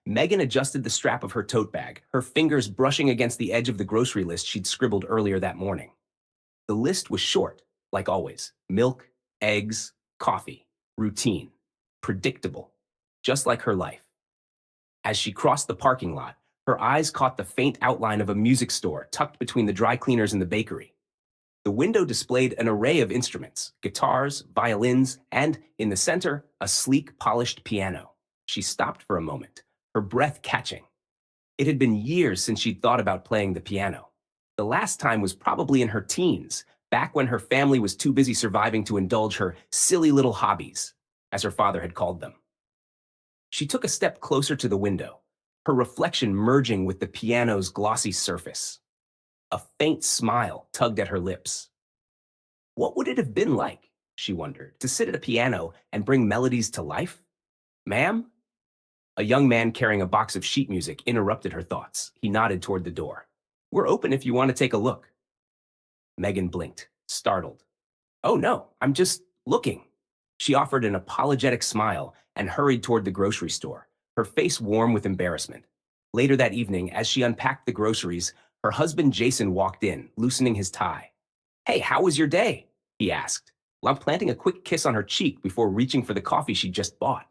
Megan adjusted the strap of her tote bag, her fingers brushing against the edge of the grocery list she'd scribbled earlier that morning. The list was short, like always: milk, eggs, coffee, routine, predictable, just like her life. As she crossed the parking lot, her eyes caught the faint outline of a music store tucked between the dry cleaners and the bakery. The window displayed an array of instruments: guitars, violins, and, in the center, a sleek, polished piano. She stopped for a moment, her breath catching. It had been years since she'd thought about playing the piano. The last time was probably in her teens, back when her family was too busy surviving to indulge her silly little hobbies, as her father had called them. She took a step closer to the window, her reflection merging with the piano's glossy surface. A faint smile tugged at her lips. What would it have been like, she wondered, to sit at a piano and bring melodies to life? Ma'am? A young man carrying a box of sheet music interrupted her thoughts. He nodded toward the door. We're open if you want to take a look. Megan blinked, startled. Oh no, I'm just looking. She offered an apologetic smile and hurried toward the grocery store, her face warm with embarrassment. Later that evening, as she unpacked the groceries, her husband Jason walked in, loosening his tie. Hey, how was your day? He asked, while planting a quick kiss on her cheek before reaching for the coffee she'd just bought.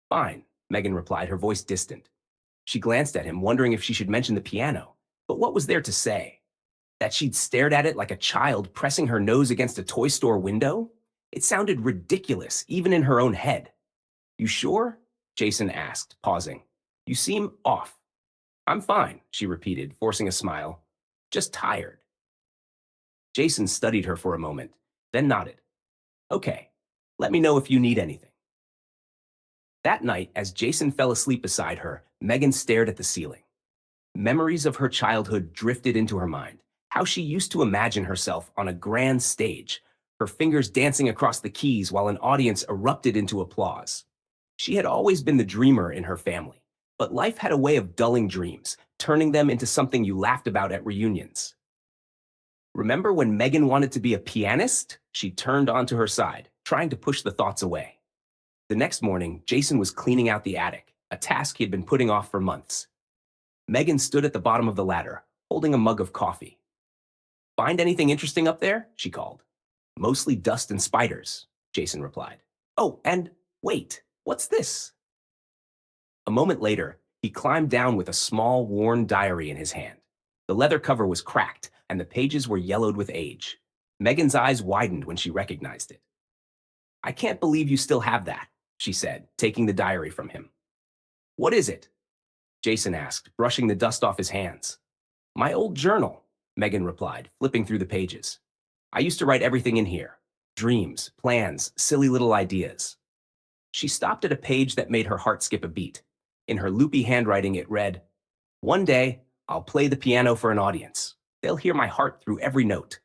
Fine, Megan replied, her voice distant. She glanced at him, wondering if she should mention the piano, but what was there to say? That she'd stared at it like a child pressing her nose against a toy store window? It sounded ridiculous, even in her own head. You sure? Jason asked, pausing. You seem off. I'm fine, she repeated, forcing a smile. Just tired. Jason studied her for a moment, then nodded. Okay, let me know if you need anything. That night, as Jason fell asleep beside her, Megan stared at the ceiling. Memories of her childhood drifted into her mind, how she used to imagine herself on a grand stage, her fingers dancing across the keys while an audience erupted into applause. She had always been the dreamer in her family, but life had a way of dulling dreams, turning them into something you laughed about at reunions. Remember when Megan wanted to be a pianist? She turned onto her side, trying to push the thoughts away. The next morning, Jason was cleaning out the attic, a task he had been putting off for months. Megan stood at the bottom of the ladder, holding a mug of coffee. Find anything interesting up there? She called. Mostly dust and spiders, Jason replied. Oh, and wait, what's this? A moment later, he climbed down with a small, worn diary in his hand. The leather cover was cracked, and the pages were yellowed with age. Megan's eyes widened when she recognized it. I can't believe you still have that, she said, taking the diary from him. What is it? Jason asked, brushing the dust off his hands. My old journal, Megan replied, flipping through the pages. I used to write everything in here. Dreams, plans, silly little ideas. She stopped at a page that made her heart skip a beat. In her loopy handwriting, it read, One day, I'll play the piano for an audience. They'll hear my heart through every note.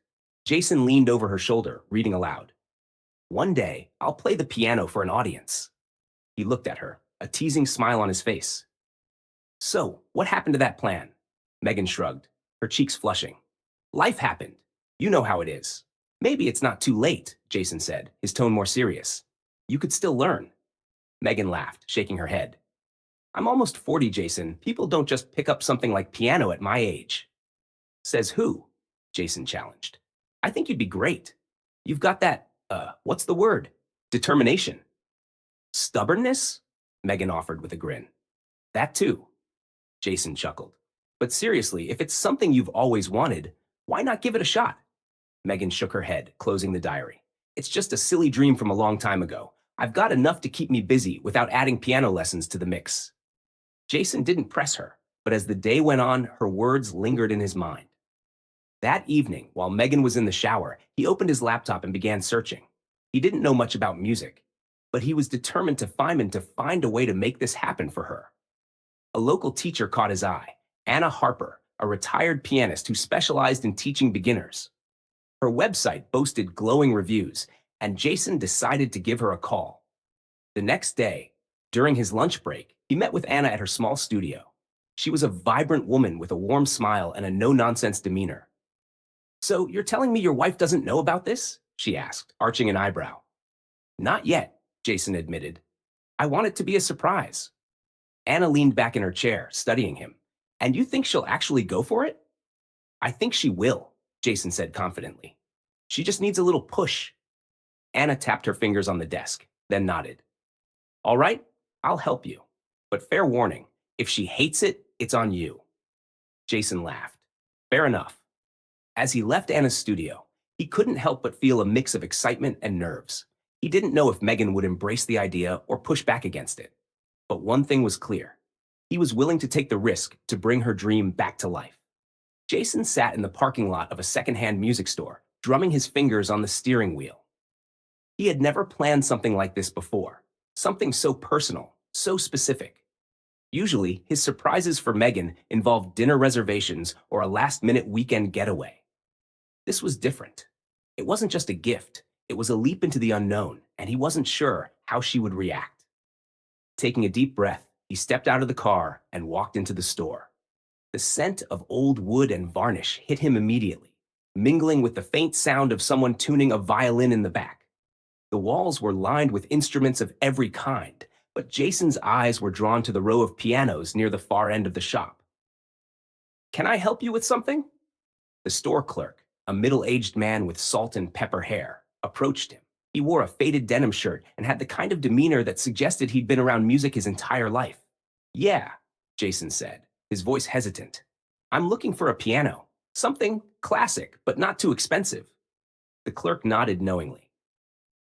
Jason leaned over her shoulder, reading aloud. One day, I'll play the piano for an audience. He looked at her, a teasing smile on his face. So, what happened to that plan? Megan shrugged, her cheeks flushing. Life happened. You know how it is. Maybe it's not too late, Jason said, his tone more serious. You could still learn. Megan laughed, shaking her head. I'm almost 40, Jason. People don't just pick up something like piano at my age. Says who? Jason challenged. I think you'd be great. You've got that, what's the word? Determination. Stubbornness? Megan offered with a grin. That too. Jason chuckled. But seriously, if it's something you've always wanted, why not give it a shot? Megan shook her head, closing the diary. It's just a silly dream from a long time ago. I've got enough to keep me busy without adding piano lessons to the mix. Jason didn't press her, but as the day went on, her words lingered in his mind. That evening, while Megan was in the shower, he opened his laptop and began searching. He didn't know much about music, but he was determined to find a way to make this happen for her. A local teacher caught his eye, Anna Harper, a retired pianist who specialized in teaching beginners. Her website boasted glowing reviews, and Jason decided to give her a call. The next day, during his lunch break, he met with Anna at her small studio. She was a vibrant woman with a warm smile and a no-nonsense demeanor. So you're telling me your wife doesn't know about this? She asked, arching an eyebrow. Not yet, Jason admitted. I want it to be a surprise. Anna leaned back in her chair, studying him. And you think she'll actually go for it? I think she will, Jason said confidently. She just needs a little push. Anna tapped her fingers on the desk, then nodded. All right, I'll help you. But fair warning, if she hates it, it's on you. Jason laughed. Fair enough. As he left Anna's studio, he couldn't help but feel a mix of excitement and nerves. He didn't know if Megan would embrace the idea or push back against it. But one thing was clear. He was willing to take the risk to bring her dream back to life. Jason sat in the parking lot of a secondhand music store, drumming his fingers on the steering wheel. He had never planned something like this before, something so personal, so specific. Usually, his surprises for Megan involved dinner reservations or a last-minute weekend getaway. This was different. It wasn't just a gift, it was a leap into the unknown, and he wasn't sure how she would react. Taking a deep breath, he stepped out of the car and walked into the store. The scent of old wood and varnish hit him immediately, mingling with the faint sound of someone tuning a violin in the back. The walls were lined with instruments of every kind, but Jason's eyes were drawn to the row of pianos near the far end of the shop. Can I help you with something? The store clerk, a middle-aged man with salt and pepper hair, approached him. He wore a faded denim shirt and had the kind of demeanor that suggested he'd been around music his entire life. Yeah, Jason said, his voice hesitant. I'm looking for a piano. Something classic, but not too expensive. The clerk nodded knowingly.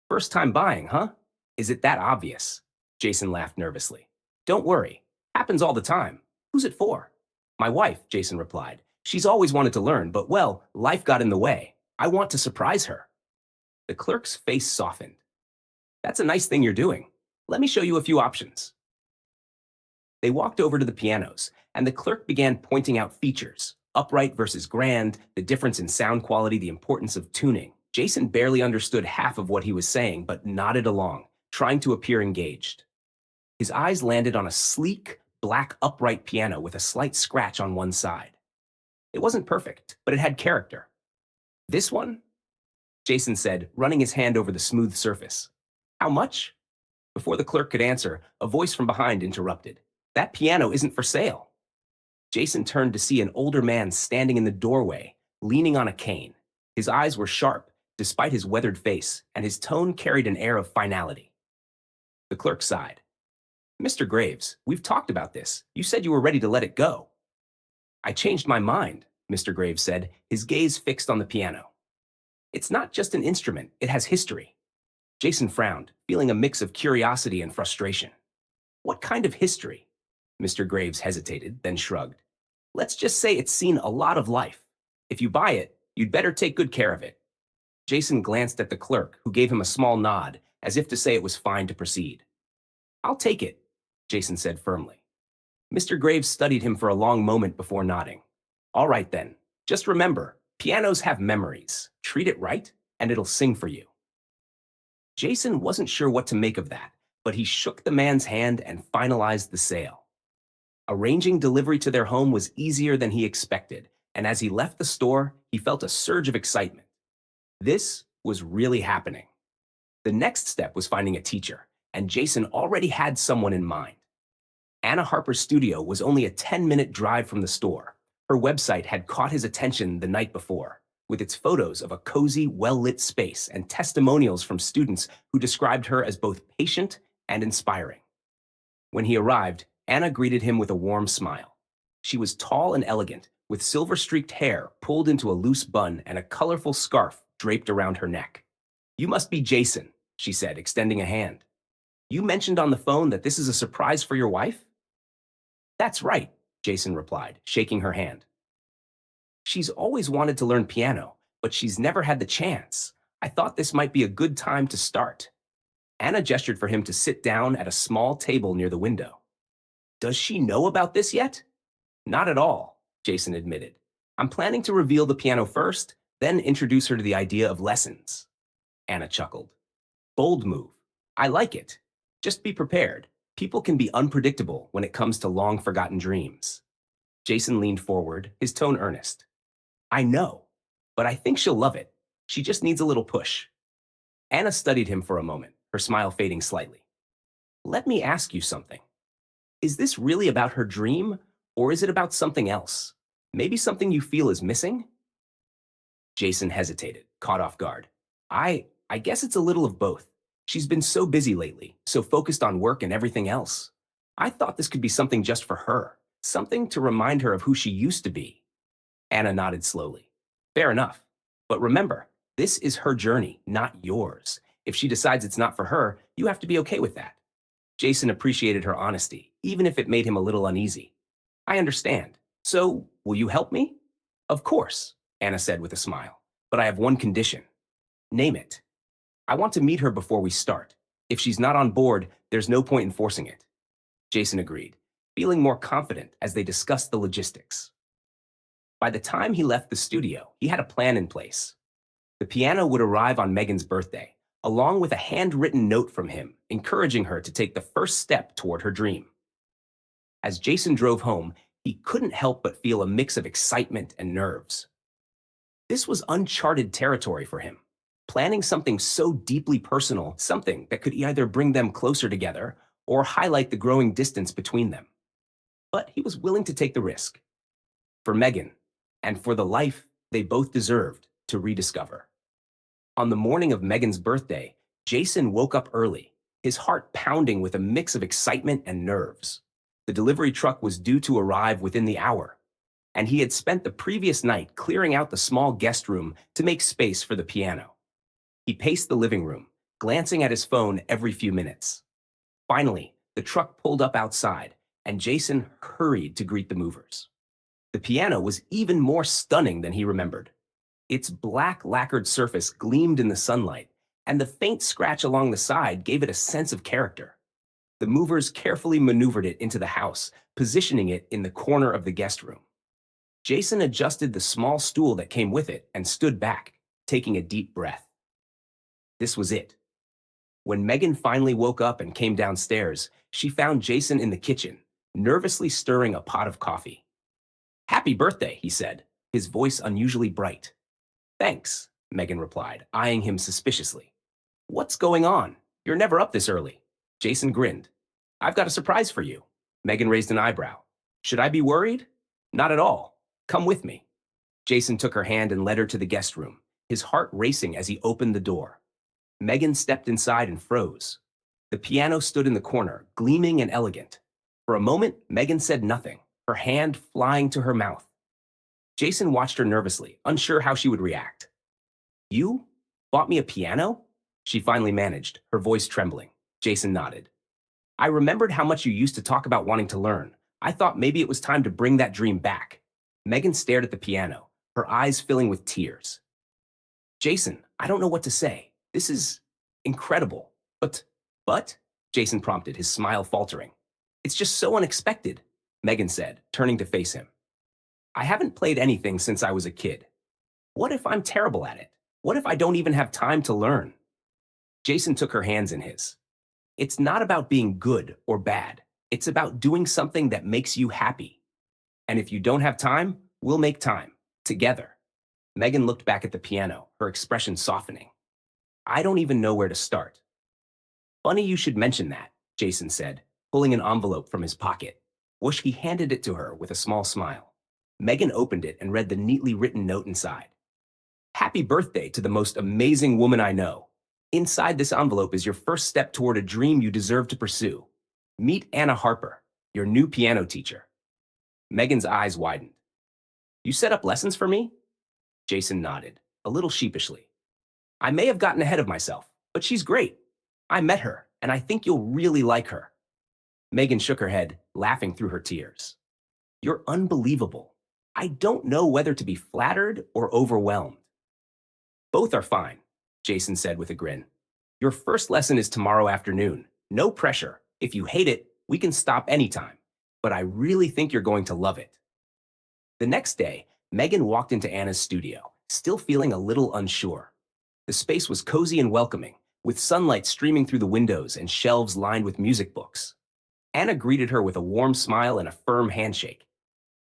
First time buying, huh? Is it that obvious? Jason laughed nervously. Don't worry. Happens all the time. Who's it for? My wife, Jason replied. She's always wanted to learn, but well, life got in the way. I want to surprise her. The clerk's face softened. That's a nice thing you're doing. Let me show you a few options. They walked over to the pianos, and the clerk began pointing out features, upright versus grand, the difference in sound quality, the importance of tuning. Jason barely understood half of what he was saying, but nodded along, trying to appear engaged. His eyes landed on a sleek, black upright piano with a slight scratch on one side. It wasn't perfect, but it had character. This one? Jason said, running his hand over the smooth surface. How much? Before the clerk could answer, a voice from behind interrupted. That piano isn't for sale. Jason turned to see an older man standing in the doorway, leaning on a cane. His eyes were sharp, despite his weathered face, and his tone carried an air of finality. The clerk sighed. Mr. Graves, we've talked about this. You said you were ready to let it go. I changed my mind, Mr. Graves said, his gaze fixed on the piano. It's not just an instrument, it has history. Jason frowned, feeling a mix of curiosity and frustration. What kind of history? Mr. Graves hesitated, then shrugged. Let's just say it's seen a lot of life. If you buy it, you'd better take good care of it. Jason glanced at the clerk, who gave him a small nod, as if to say it was fine to proceed. I'll take it, Jason said firmly. Mr. Graves studied him for a long moment before nodding. All right then, just remember, pianos have memories. Treat it right, and it'll sing for you. Jason wasn't sure what to make of that, but he shook the man's hand and finalized the sale. Arranging delivery to their home was easier than he expected, and as he left the store, he felt a surge of excitement. This was really happening. The next step was finding a teacher, and Jason already had someone in mind. Anna Harper's studio was only a 10-minute drive from the store. Her website had caught his attention the night before, with its photos of a cozy, well-lit space and testimonials from students who described her as both patient and inspiring. When he arrived, Anna greeted him with a warm smile. She was tall and elegant, with silver-streaked hair pulled into a loose bun and a colorful scarf draped around her neck. You must be Jason, she said, extending a hand. You mentioned on the phone that this is a surprise for your wife? That's right, Jason replied, shaking her hand. She's always wanted to learn piano, but she's never had the chance. I thought this might be a good time to start. Anna gestured for him to sit down at a small table near the window. Does she know about this yet? Not at all, Jason admitted. I'm planning to reveal the piano first, then introduce her to the idea of lessons. Anna chuckled. Bold move. I like it. Just be prepared. People can be unpredictable when it comes to long-forgotten dreams. Jason leaned forward, his tone earnest. I know, but I think she'll love it. She just needs a little push. Anna studied him for a moment, her smile fading slightly. Let me ask you something. Is this really about her dream, or is it about something else? Maybe something you feel is missing? Jason hesitated, caught off guard. I guess it's a little of both. She's been so busy lately, so focused on work and everything else. I thought this could be something just for her, something to remind her of who she used to be. Anna nodded slowly. Fair enough. But remember, this is her journey, not yours. If she decides it's not for her, you have to be okay with that. Jason appreciated her honesty, even if it made him a little uneasy. I understand. So, will you help me? Of course, Anna said with a smile. But I have one condition. Name it. I want to meet her before we start. If she's not on board, there's no point in forcing it. Jason agreed, feeling more confident as they discussed the logistics. By the time he left the studio, he had a plan in place. The piano would arrive on Megan's birthday, along with a handwritten note from him, encouraging her to take the first step toward her dream. As Jason drove home, he couldn't help but feel a mix of excitement and nerves. This was uncharted territory for him, planning something so deeply personal, something that could either bring them closer together or highlight the growing distance between them. But he was willing to take the risk. For Megan, and for the life they both deserved to rediscover. On the morning of Megan's birthday, Jason woke up early, his heart pounding with a mix of excitement and nerves. The delivery truck was due to arrive within the hour, and he had spent the previous night clearing out the small guest room to make space for the piano. He paced the living room, glancing at his phone every few minutes. Finally, the truck pulled up outside, and Jason hurried to greet the movers. The piano was even more stunning than he remembered. Its black lacquered surface gleamed in the sunlight, and the faint scratch along the side gave it a sense of character. The movers carefully maneuvered it into the house, positioning it in the corner of the guest room. Jason adjusted the small stool that came with it and stood back, taking a deep breath. This was it. When Megan finally woke up and came downstairs, she found Jason in the kitchen, nervously stirring a pot of coffee. Happy birthday, he said, his voice unusually bright. Thanks, Megan replied, eyeing him suspiciously. What's going on? You're never up this early. Jason grinned. I've got a surprise for you. Megan raised an eyebrow. Should I be worried? Not at all. Come with me. Jason took her hand and led her to the guest room, his heart racing as he opened the door. Megan stepped inside and froze. The piano stood in the corner, gleaming and elegant. For a moment, Megan said nothing, her hand flying to her mouth. Jason watched her nervously, unsure how she would react. You bought me a piano? She finally managed, her voice trembling. Jason nodded. I remembered how much you used to talk about wanting to learn. I thought maybe it was time to bring that dream back. Megan stared at the piano, her eyes filling with tears. Jason, I don't know what to say. This is incredible. But, Jason prompted, his smile faltering. It's just so unexpected, Megan said, turning to face him. I haven't played anything since I was a kid. What if I'm terrible at it? What if I don't even have time to learn? Jason took her hands in his. It's not about being good or bad. It's about doing something that makes you happy. And if you don't have time, we'll make time. Together. Megan looked back at the piano, her expression softening. I don't even know where to start. Funny you should mention that, Jason said, pulling an envelope from his pocket. He handed it to her with a small smile. Megan opened it and read the neatly written note inside. Happy birthday to the most amazing woman I know. Inside this envelope is your first step toward a dream you deserve to pursue. Meet Anna Harper, your new piano teacher. Megan's eyes widened. You set up lessons for me? Jason nodded, a little sheepishly. I may have gotten ahead of myself, but she's great. I met her, and I think you'll really like her. Megan shook her head, laughing through her tears. You're unbelievable. I don't know whether to be flattered or overwhelmed. Both are fine, Jason said with a grin. Your first lesson is tomorrow afternoon. No pressure. If you hate it, we can stop anytime. But I really think you're going to love it. The next day, Megan walked into Anna's studio, still feeling a little unsure. The space was cozy and welcoming, with sunlight streaming through the windows and shelves lined with music books. Anna greeted her with a warm smile and a firm handshake.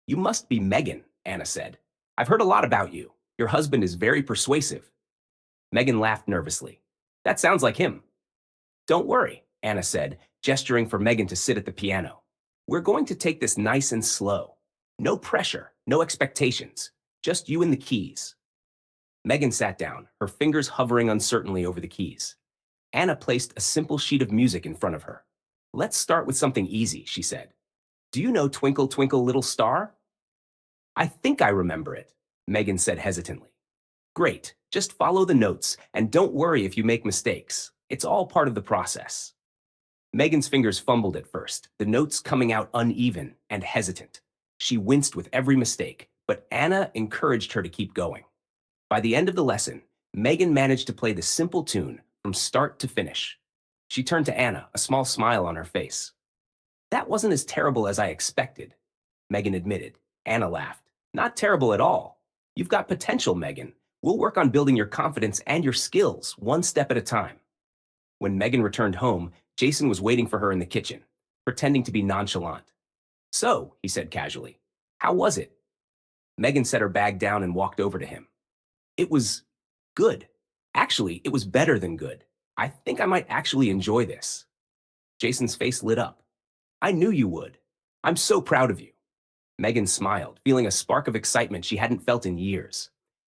You must be Megan, Anna said. I've heard a lot about you. Your husband is very persuasive. Megan laughed nervously. That sounds like him. Don't worry, Anna said, gesturing for Megan to sit at the piano. We're going to take this nice and slow. No pressure, no expectations, just you and the keys. Megan sat down, her fingers hovering uncertainly over the keys. Anna placed a simple sheet of music in front of her. Let's start with something easy, she said. Do you know Twinkle, Twinkle, Little Star? I think I remember it, Megan said hesitantly. Great, just follow the notes, and don't worry if you make mistakes. It's all part of the process. Megan's fingers fumbled at first, the notes coming out uneven and hesitant. She winced with every mistake, but Anna encouraged her to keep going. By the end of the lesson, Megan managed to play the simple tune from start to finish. She turned to Anna, a small smile on her face. That wasn't as terrible as I expected, Megan admitted. Anna laughed. Not terrible at all. You've got potential, Megan. We'll work on building your confidence and your skills one step at a time. When Megan returned home, Jason was waiting for her in the kitchen, pretending to be nonchalant. So, he said casually, how was it? Megan set her bag down and walked over to him. It was good. Actually, it was better than good. I think I might actually enjoy this. Jason's face lit up. I knew you would. I'm so proud of you. Megan smiled, feeling a spark of excitement she hadn't felt in years.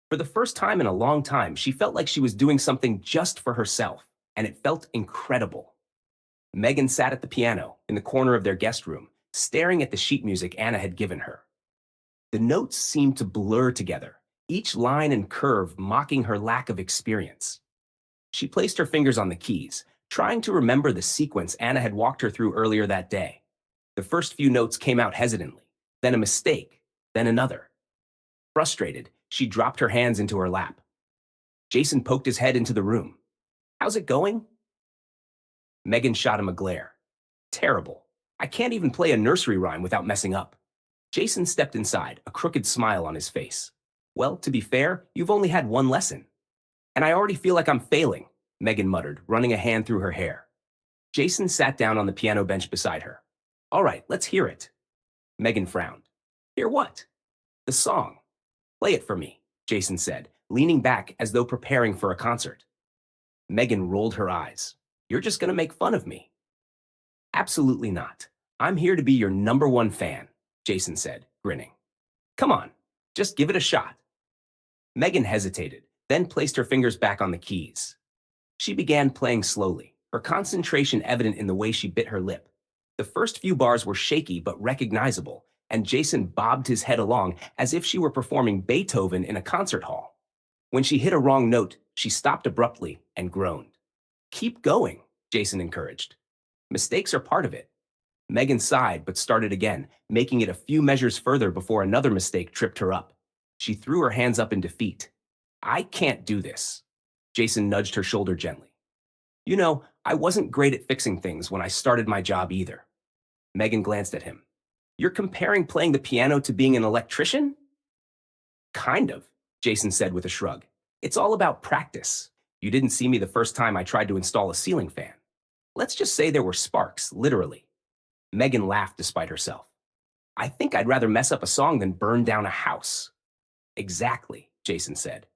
For the first time in a long time, she felt like she was doing something just for herself, and it felt incredible. Megan sat at the piano in the corner of their guest room, staring at the sheet music Anna had given her. The notes seemed to blur together, each line and curve mocking her lack of experience. She placed her fingers on the keys, trying to remember the sequence Anna had walked her through earlier that day. The first few notes came out hesitantly, then a mistake, then another. Frustrated, she dropped her hands into her lap. Jason poked his head into the room. How's it going? Megan shot him a glare. Terrible. I can't even play a nursery rhyme without messing up. Jason stepped inside, a crooked smile on his face. Well, to be fair, you've only had one lesson. And I already feel like I'm failing, Megan muttered, running a hand through her hair. Jason sat down on the piano bench beside her. All right, let's hear it. Megan frowned. Hear what? The song. Play it for me, Jason said, leaning back as though preparing for a concert. Megan rolled her eyes. You're just going to make fun of me. Absolutely not. I'm here to be your #1 fan, Jason said, grinning. Come on, just give it a shot. Megan hesitated, then placed her fingers back on the keys. She began playing slowly, her concentration evident in the way she bit her lip. The first few bars were shaky but recognizable, and Jason bobbed his head along as if she were performing Beethoven in a concert hall. When she hit a wrong note, she stopped abruptly and groaned. Keep going, Jason encouraged. Mistakes are part of it. Megan sighed but started again, making it a few measures further before another mistake tripped her up. She threw her hands up in defeat. I can't do this. Jason nudged her shoulder gently. You know, I wasn't great at fixing things when I started my job either. Megan glanced at him. You're comparing playing the piano to being an electrician? Kind of, Jason said with a shrug. It's all about practice. You didn't see me the first time I tried to install a ceiling fan. Let's just say there were sparks, literally. Megan laughed despite herself. I think I'd rather mess up a song than burn down a house. Exactly, Jason said.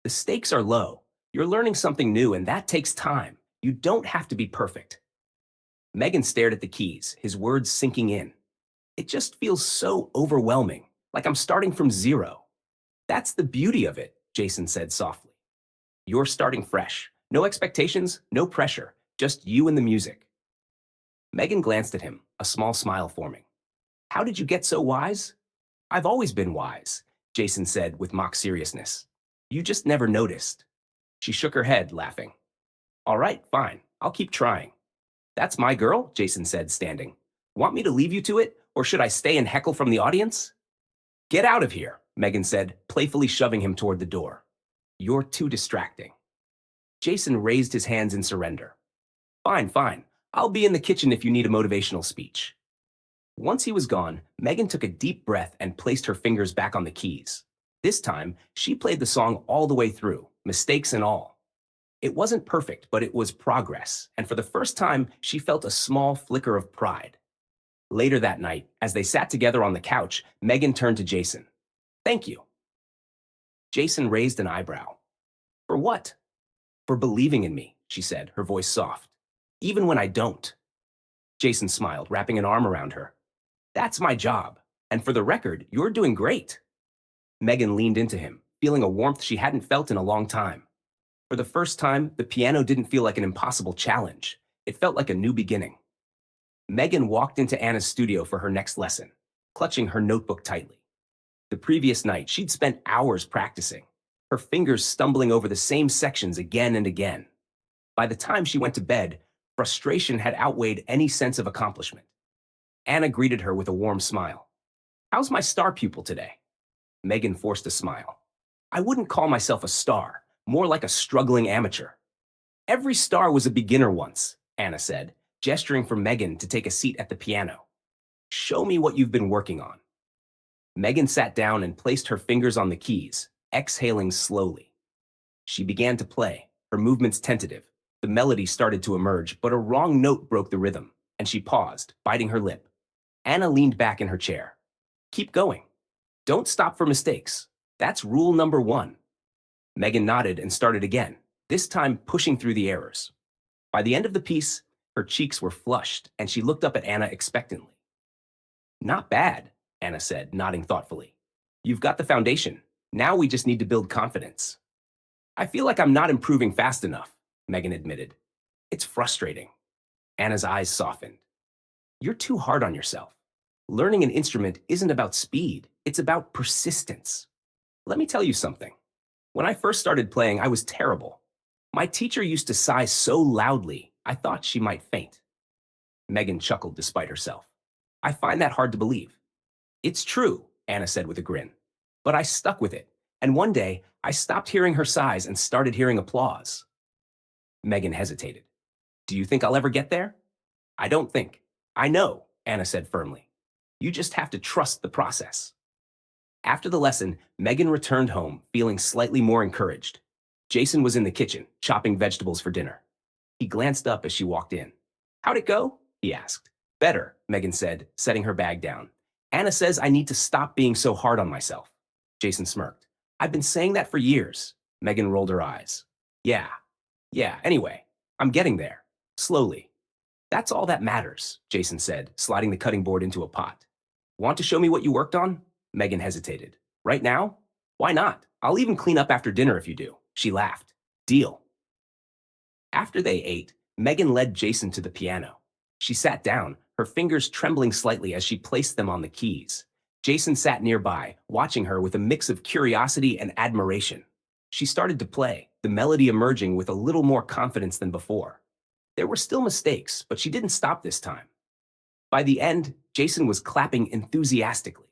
The stakes are low. You're learning something new, and that takes time. You don't have to be perfect. Megan stared at the keys, his words sinking in. It just feels so overwhelming, like I'm starting from zero. That's the beauty of it, Jason said softly. You're starting fresh. No expectations, no pressure, just you and the music. Megan glanced at him, a small smile forming. How did you get so wise? I've always been wise, Jason said with mock seriousness. You just never noticed. She shook her head, laughing. All right, fine. I'll keep trying. That's my girl, Jason said, standing. Want me to leave you to it, or should I stay and heckle from the audience? Get out of here, Megan said, playfully shoving him toward the door. You're too distracting. Jason raised his hands in surrender. Fine, fine. I'll be in the kitchen if you need a motivational speech. Once he was gone, Megan took a deep breath and placed her fingers back on the keys. This time, she played the song all the way through, mistakes and all. It wasn't perfect, but it was progress, and for the first time, she felt a small flicker of pride. Later that night, as they sat together on the couch, Megan turned to Jason. Thank you. Jason raised an eyebrow. For what? For believing in me, she said, her voice soft. Even when I don't. Jason smiled, wrapping an arm around her. That's my job. And for the record, you're doing great. Megan leaned into him, feeling a warmth she hadn't felt in a long time. For the first time, the piano didn't feel like an impossible challenge. It felt like a new beginning. Megan walked into Anna's studio for her next lesson, clutching her notebook tightly. The previous night, she'd spent hours practicing, her fingers stumbling over the same sections again and again. By the time she went to bed, frustration had outweighed any sense of accomplishment. Anna greeted her with a warm smile. "How's my star pupil today?" Megan forced a smile. "I wouldn't call myself a star, more like a struggling amateur." "Every star was a beginner once," Anna said, gesturing for Megan to take a seat at the piano. "Show me what you've been working on." Megan sat down and placed her fingers on the keys, exhaling slowly. She began to play, her movements tentative. The melody started to emerge, but a wrong note broke the rhythm, and she paused, biting her lip. Anna leaned back in her chair. "Keep going. Don't stop for mistakes. That's rule number one." Megan nodded and started again, this time pushing through the errors. By the end of the piece, her cheeks were flushed, and she looked up at Anna expectantly. "Not bad," Anna said, nodding thoughtfully. "You've got the foundation. Now we just need to build confidence." "I feel like I'm not improving fast enough," Megan admitted. "It's frustrating." Anna's eyes softened. "You're too hard on yourself. Learning an instrument isn't about speed, it's about persistence. Let me tell you something. When I first started playing, I was terrible. My teacher used to sigh so loudly, I thought she might faint." Megan chuckled despite herself. "I find that hard to believe." "It's true," Anna said with a grin. "But I stuck with it, and one day, I stopped hearing her sighs and started hearing applause." Megan hesitated. "Do you think I'll ever get there?" "I don't think. I know," Anna said firmly. "You just have to trust the process." After the lesson, Megan returned home, feeling slightly more encouraged. Jason was in the kitchen, chopping vegetables for dinner. He glanced up as she walked in. "How'd it go?" he asked. "Better," Megan said, setting her bag down. "Anna says I need to stop being so hard on myself." Jason smirked. "I've been saying that for years." Megan rolled her eyes. Yeah, anyway, I'm getting there. Slowly. "That's all that matters," Jason said, sliding the cutting board into a pot. "Want to show me what you worked on?" Megan hesitated. "Right now? Why not? I'll even clean up after dinner if you do." She laughed. "Deal." After they ate, Megan led Jason to the piano. She sat down, her fingers trembling slightly as she placed them on the keys. Jason sat nearby, watching her with a mix of curiosity and admiration. She started to play, the melody emerging with a little more confidence than before. There were still mistakes, but she didn't stop this time. By the end, Jason was clapping enthusiastically.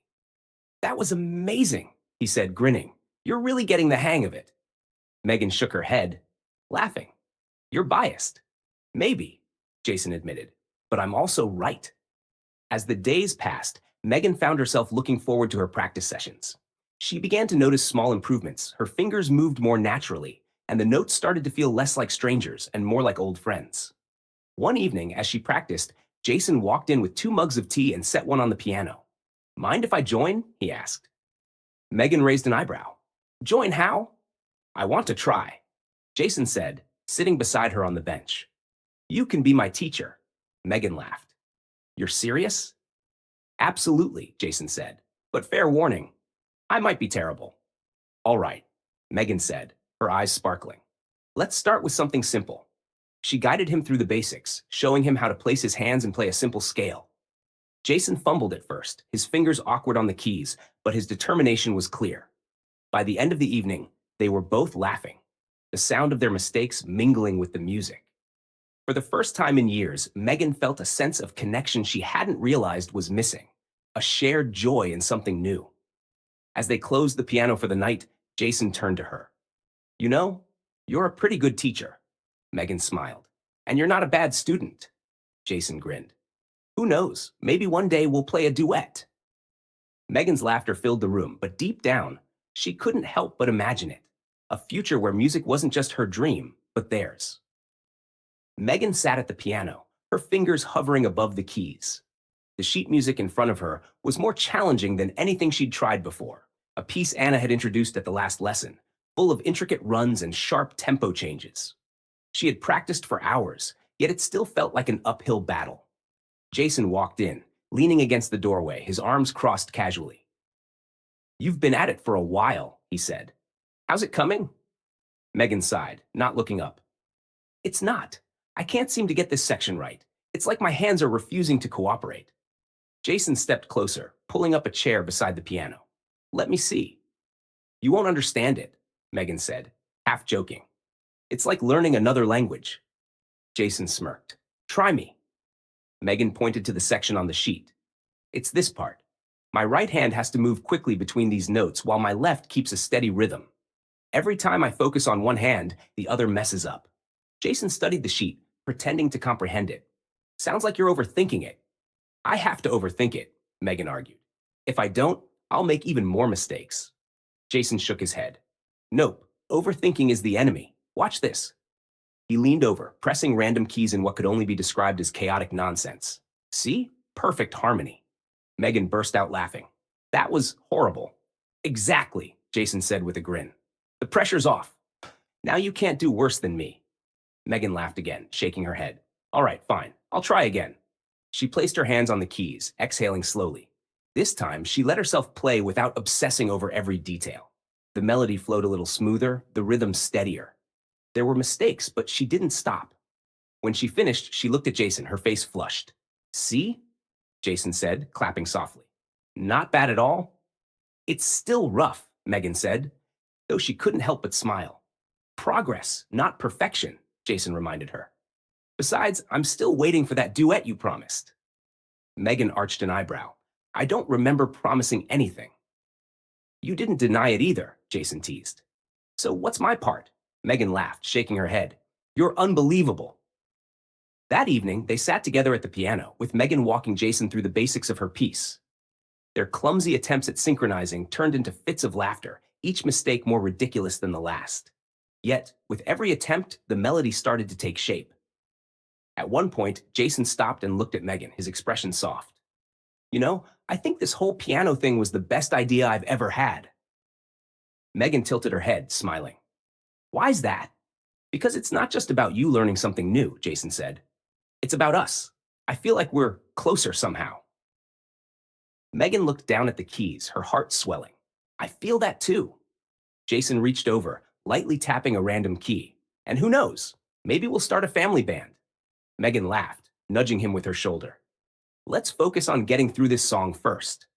"That was amazing," he said, grinning. "You're really getting the hang of it." Megan shook her head, laughing. "You're biased." "Maybe," Jason admitted, "but I'm also right." As the days passed, Megan found herself looking forward to her practice sessions. She began to notice small improvements. Her fingers moved more naturally, and the notes started to feel less like strangers and more like old friends. One evening, as she practiced, Jason walked in with 2 mugs of tea and set one on the piano. "Mind if I join?" he asked. Megan raised an eyebrow. "Join how?" "I want to try," Jason said, sitting beside her on the bench. "You can be my teacher." Megan laughed. "You're serious?" "Absolutely," Jason said. "But fair warning, I might be terrible." "All right," Megan said, her eyes sparkling. "Let's start with something simple." She guided him through the basics, showing him how to place his hands and play a simple scale. Jason fumbled at first, his fingers awkward on the keys, but his determination was clear. By the end of the evening, they were both laughing, the sound of their mistakes mingling with the music. For the first time in years, Megan felt a sense of connection she hadn't realized was missing, a shared joy in something new. As they closed the piano for the night, Jason turned to her. "You know, you're a pretty good teacher." Megan smiled. "And you're not a bad student." Jason grinned. "Who knows, maybe one day we'll play a duet." Megan's laughter filled the room, but deep down, she couldn't help but imagine it. A future where music wasn't just her dream, but theirs. Megan sat at the piano, her fingers hovering above the keys. The sheet music in front of her was more challenging than anything she'd tried before, a piece Anna had introduced at the last lesson, full of intricate runs and sharp tempo changes. She had practiced for hours, yet it still felt like an uphill battle. Jason walked in, leaning against the doorway, his arms crossed casually. "You've been at it for a while," he said. "How's it coming?" Megan sighed, not looking up. "It's not. I can't seem to get this section right. It's like my hands are refusing to cooperate." Jason stepped closer, pulling up a chair beside the piano. "Let me see." "You won't understand it," Megan said, half joking. "It's like learning another language." Jason smirked. "Try me." Megan pointed to the section on the sheet. "It's this part. My right hand has to move quickly between these notes while my left keeps a steady rhythm. Every time I focus on one hand, the other messes up." Jason studied the sheet, pretending to comprehend it. "Sounds like you're overthinking it." "I have to overthink it," Megan argued. "If I don't, I'll make even more mistakes." Jason shook his head. "Nope, overthinking is the enemy. Watch this." He leaned over, pressing random keys in what could only be described as chaotic nonsense. "See? Perfect harmony." Megan burst out laughing. "That was horrible." "Exactly," Jason said with a grin. "The pressure's off. Now you can't do worse than me." Megan laughed again, shaking her head. "All right, fine. I'll try again." She placed her hands on the keys, exhaling slowly. This time, she let herself play without obsessing over every detail. The melody flowed a little smoother, the rhythm steadier. There were mistakes, but she didn't stop. When she finished, she looked at Jason, her face flushed. "See?" Jason said, clapping softly. "Not bad at all." "It's still rough," Megan said, though she couldn't help but smile. "Progress, not perfection," Jason reminded her. "Besides, I'm still waiting for that duet you promised." Megan arched an eyebrow. "I don't remember promising anything." "You didn't deny it either," Jason teased. "So what's my part?" Megan laughed, shaking her head. "You're unbelievable." That evening, they sat together at the piano, with Megan walking Jason through the basics of her piece. Their clumsy attempts at synchronizing turned into fits of laughter, each mistake more ridiculous than the last. Yet, with every attempt, the melody started to take shape. At one point, Jason stopped and looked at Megan, his expression soft. "You know, I think this whole piano thing was the best idea I've ever had." Megan tilted her head, smiling. "Why's that?" "Because it's not just about you learning something new," Jason said. "It's about us. I feel like we're closer somehow." Megan looked down at the keys, her heart swelling. "I feel that too." Jason reached over, lightly tapping a random key. "And who knows? Maybe we'll start a family band." Megan laughed, nudging him with her shoulder. "Let's focus on getting through this song first."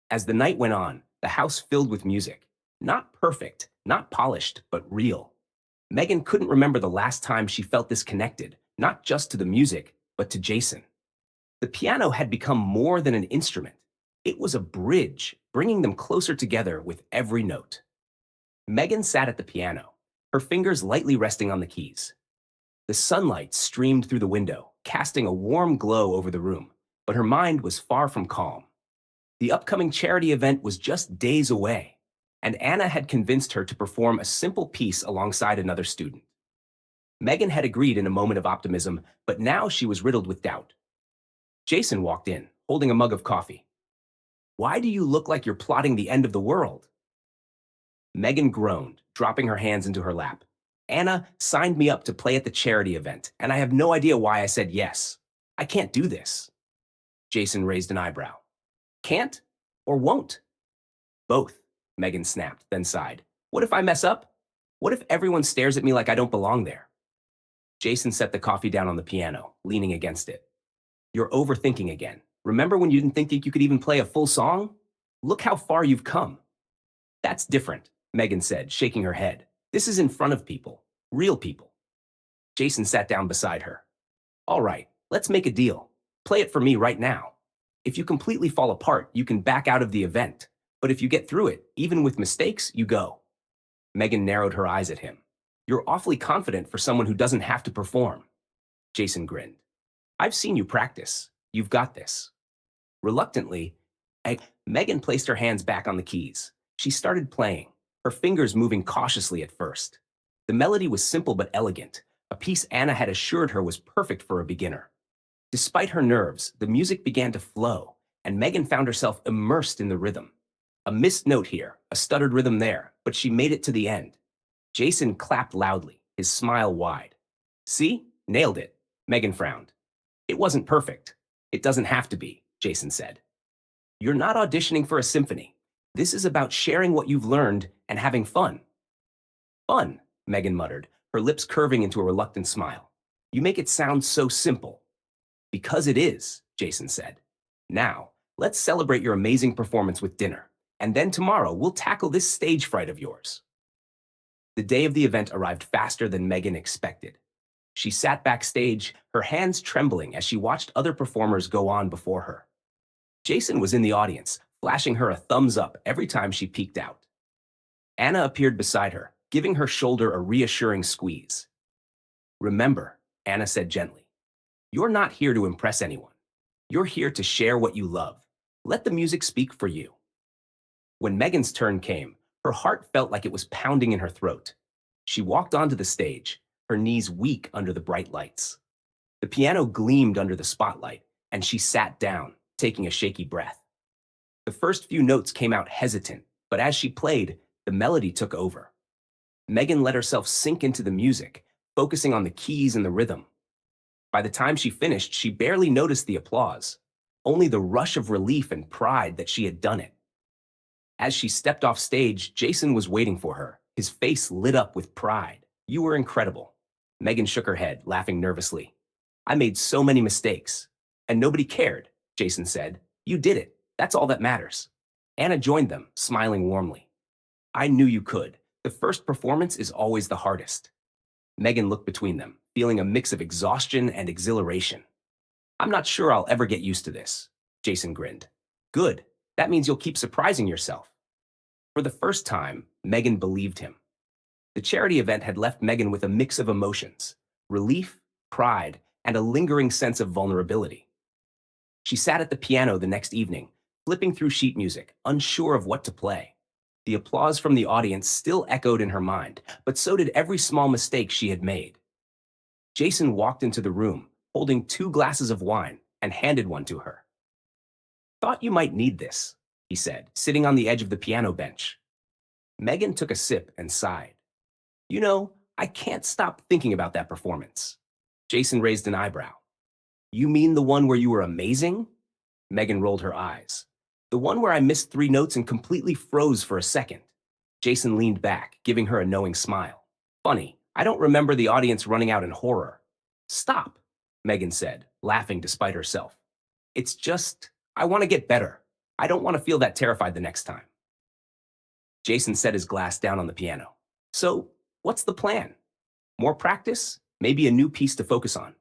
As the night went on, the house filled with music. Not perfect, not polished, but real. Megan couldn't remember the last time she felt this connected, not just to the music, but to Jason. The piano had become more than an instrument. It was a bridge, bringing them closer together with every note. Megan sat at the piano, her fingers lightly resting on the keys. The sunlight streamed through the window, casting a warm glow over the room, but her mind was far from calm. The upcoming charity event was just days away, and Anna had convinced her to perform a simple piece alongside another student. Megan had agreed in a moment of optimism, but now she was riddled with doubt. Jason walked in, holding a mug of coffee. "Why do you look like you're plotting the end of the world?" Megan groaned, dropping her hands into her lap. "Anna signed me up to play at the charity event, and I have no idea why I said yes. I can't do this." Jason raised an eyebrow. "Can't or won't?" "Both," Megan snapped, then sighed. "What if I mess up? What if everyone stares at me like I don't belong there?" Jason set the coffee down on the piano, leaning against it. "You're overthinking again. Remember when you didn't think that you could even play a full song? Look how far you've come." "That's different," Megan said, shaking her head. "This is in front of people. Real people." Jason sat down beside her. "All right, let's make a deal. Play it for me right now. If you completely fall apart, you can back out of the event. But if you get through it, even with mistakes, you go." Megan narrowed her eyes at him. "You're awfully confident for someone who doesn't have to perform." Jason grinned. "I've seen you practice. You've got this." Reluctantly, Megan placed her hands back on the keys. She started playing, her fingers moving cautiously at first. The melody was simple but elegant, a piece Anna had assured her was perfect for a beginner. Despite her nerves, the music began to flow, and Megan found herself immersed in the rhythm. A missed note here, a stuttered rhythm there, but she made it to the end. Jason clapped loudly, his smile wide. "See? Nailed it." Megan frowned. "It wasn't perfect. It doesn't have to be." Jason said. You're not auditioning for a symphony. This is about sharing what you've learned and having fun. Fun, Megan muttered, her lips curving into a reluctant smile. You make it sound so simple. Because it is, Jason said. Now, let's celebrate your amazing performance with dinner, and then tomorrow we'll tackle this stage fright of yours. The day of the event arrived faster than Megan expected. She sat backstage, her hands trembling as she watched other performers go on before her. Jason was in the audience, flashing her a thumbs up every time she peeked out. Anna appeared beside her, giving her shoulder a reassuring squeeze. Remember, Anna said gently, you're not here to impress anyone. You're here to share what you love. Let the music speak for you. When Megan's turn came, her heart felt like it was pounding in her throat. She walked onto the stage, her knees weak under the bright lights. The piano gleamed under the spotlight, and she sat down, taking a shaky breath. The first few notes came out hesitant, but as she played, the melody took over. Megan let herself sink into the music, focusing on the keys and the rhythm. By the time she finished, she barely noticed the applause, only the rush of relief and pride that she had done it. As she stepped off stage, Jason was waiting for her, his face lit up with pride. You were incredible. Megan shook her head, laughing nervously. I made so many mistakes. And nobody cared, Jason said. You did it. That's all that matters. Anna joined them, smiling warmly. I knew you could. The first performance is always the hardest. Megan looked between them, feeling a mix of exhaustion and exhilaration. I'm not sure I'll ever get used to this, Jason grinned. Good. That means you'll keep surprising yourself. For the first time, Megan believed him. The charity event had left Megan with a mix of emotions, relief, pride, and a lingering sense of vulnerability. She sat at the piano the next evening, flipping through sheet music, unsure of what to play. The applause from the audience still echoed in her mind, but so did every small mistake she had made. Jason walked into the room, holding 2 glasses of wine, and handed one to her. Thought you might need this, he said, sitting on the edge of the piano bench. Megan took a sip and sighed. You know, I can't stop thinking about that performance. Jason raised an eyebrow. You mean the one where you were amazing? Megan rolled her eyes. The one where I missed 3 notes and completely froze for a second. Jason leaned back, giving her a knowing smile. Funny, I don't remember the audience running out in horror. Stop, Megan said, laughing despite herself. It's just, I want to get better. I don't want to feel that terrified the next time. Jason set his glass down on the piano. So, what's the plan? More practice? Maybe a new piece to focus on?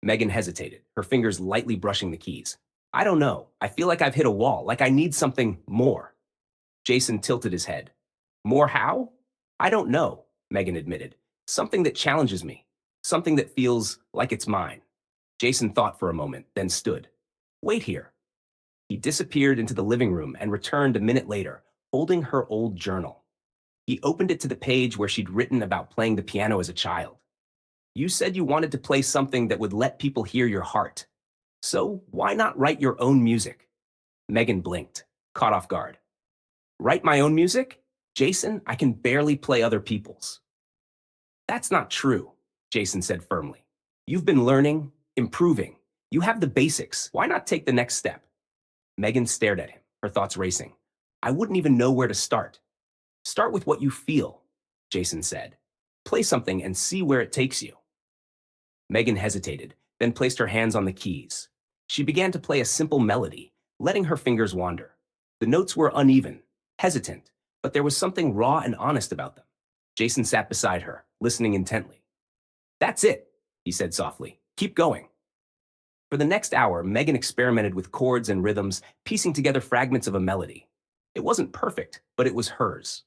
Megan hesitated, her fingers lightly brushing the keys. I don't know. I feel like I've hit a wall, like I need something more. Jason tilted his head. More how? I don't know, Megan admitted. Something that challenges me. Something that feels like it's mine. Jason thought for a moment, then stood. Wait here. He disappeared into the living room and returned a minute later, holding her old journal. He opened it to the page where she'd written about playing the piano as a child. You said you wanted to play something that would let people hear your heart. So why not write your own music? Megan blinked, caught off guard. Write my own music? Jason, I can barely play other people's. That's not true, Jason said firmly. You've been learning, improving. You have the basics. Why not take the next step? Megan stared at him, her thoughts racing. I wouldn't even know where to start. Start with what you feel, Jason said. Play something and see where it takes you. Megan hesitated, then placed her hands on the keys. She began to play a simple melody, letting her fingers wander. The notes were uneven, hesitant, but there was something raw and honest about them. Jason sat beside her, listening intently. That's it, he said softly. Keep going. For the next hour, Megan experimented with chords and rhythms, piecing together fragments of a melody. It wasn't perfect, but it was hers.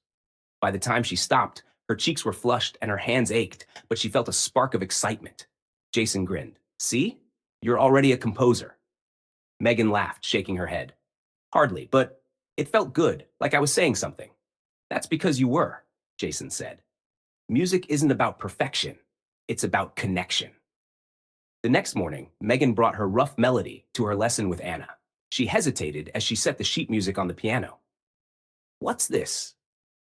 By the time she stopped, her cheeks were flushed and her hands ached, but she felt a spark of excitement. Jason grinned. See? You're already a composer. Megan laughed, shaking her head. Hardly, but it felt good, like I was saying something. That's because you were, Jason said. Music isn't about perfection. It's about connection. The next morning, Megan brought her rough melody to her lesson with Anna. She hesitated as she set the sheet music on the piano. What's this?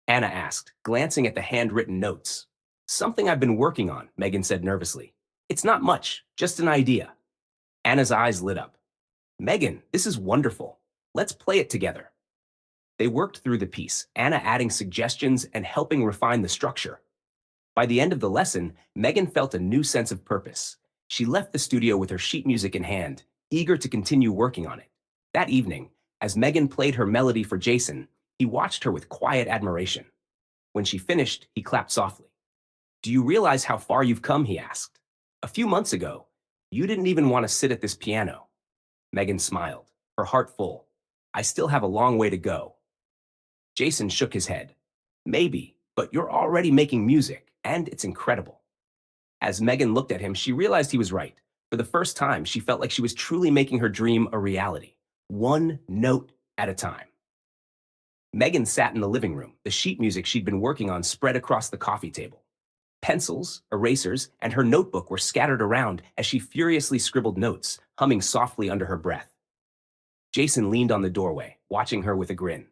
Anna asked, glancing at the handwritten notes. Something I've been working on, Megan said nervously. It's not much, just an idea. Anna's eyes lit up. Megan, this is wonderful. Let's play it together. They worked through the piece, Anna adding suggestions and helping refine the structure. By the end of the lesson, Megan felt a new sense of purpose. She left the studio with her sheet music in hand, eager to continue working on it. That evening, as Megan played her melody for Jason, he watched her with quiet admiration. When she finished, he clapped softly. Do you realize how far you've come? He asked. A few months ago, you didn't even want to sit at this piano. Megan smiled, her heart full. I still have a long way to go. Jason shook his head. Maybe, but you're already making music, and it's incredible. As Megan looked at him, she realized he was right. For the first time, she felt like she was truly making her dream a reality, one note at a time. Megan sat in the living room, the sheet music she'd been working on spread across the coffee table. Pencils, erasers, and her notebook were scattered around as she furiously scribbled notes, humming softly under her breath. Jason leaned on the doorway, watching her with a grin.